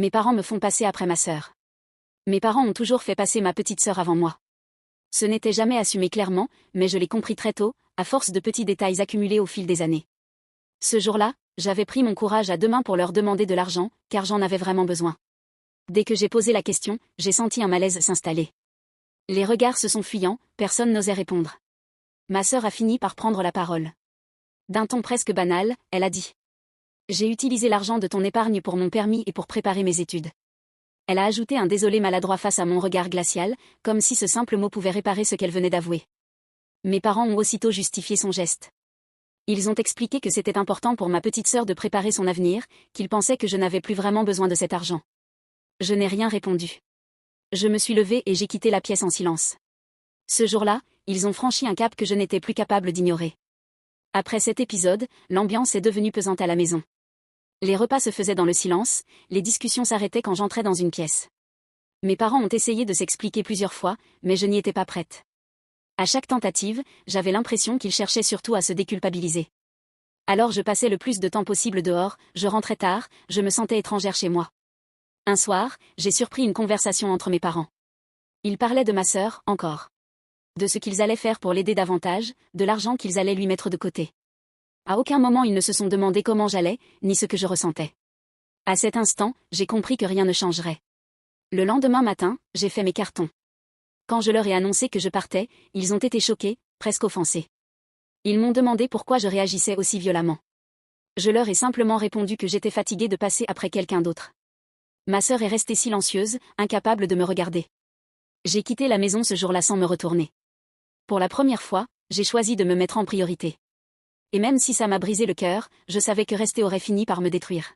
Mes parents me font passer après ma sœur. Mes parents ont toujours fait passer ma petite sœur avant moi. Ce n'était jamais assumé clairement, mais je l'ai compris très tôt, à force de petits détails accumulés au fil des années. Ce jour-là, j'avais pris mon courage à deux mains pour leur demander de l'argent, car j'en avais vraiment besoin. Dès que j'ai posé la question, j'ai senti un malaise s'installer. Les regards se sont fuyants, personne n'osait répondre. Ma sœur a fini par prendre la parole. D'un ton presque banal, elle a dit. J'ai utilisé l'argent de ton épargne pour mon permis et pour préparer mes études. Elle a ajouté un désolé maladroit face à mon regard glacial, comme si ce simple mot pouvait réparer ce qu'elle venait d'avouer. Mes parents ont aussitôt justifié son geste. Ils ont expliqué que c'était important pour ma petite sœur de préparer son avenir, qu'ils pensaient que je n'avais plus vraiment besoin de cet argent. Je n'ai rien répondu. Je me suis levée et j'ai quitté la pièce en silence. Ce jour-là, ils ont franchi un cap que je n'étais plus capable d'ignorer. Après cet épisode, l'ambiance est devenue pesante à la maison. Les repas se faisaient dans le silence, les discussions s'arrêtaient quand j'entrais dans une pièce. Mes parents ont essayé de s'expliquer plusieurs fois, mais je n'y étais pas prête. À chaque tentative, j'avais l'impression qu'ils cherchaient surtout à se déculpabiliser. Alors je passais le plus de temps possible dehors, je rentrais tard, je me sentais étrangère chez moi. Un soir, j'ai surpris une conversation entre mes parents. Ils parlaient de ma sœur, encore. De ce qu'ils allaient faire pour l'aider davantage, de l'argent qu'ils allaient lui mettre de côté. À aucun moment ils ne se sont demandé comment j'allais, ni ce que je ressentais. À cet instant, j'ai compris que rien ne changerait. Le lendemain matin, j'ai fait mes cartons. Quand je leur ai annoncé que je partais, ils ont été choqués, presque offensés. Ils m'ont demandé pourquoi je réagissais aussi violemment. Je leur ai simplement répondu que j'étais fatiguée de passer après quelqu'un d'autre. Ma sœur est restée silencieuse, incapable de me regarder. J'ai quitté la maison ce jour-là sans me retourner. Pour la première fois, j'ai choisi de me mettre en priorité. Et même si ça m'a brisé le cœur, je savais que rester aurait fini par me détruire.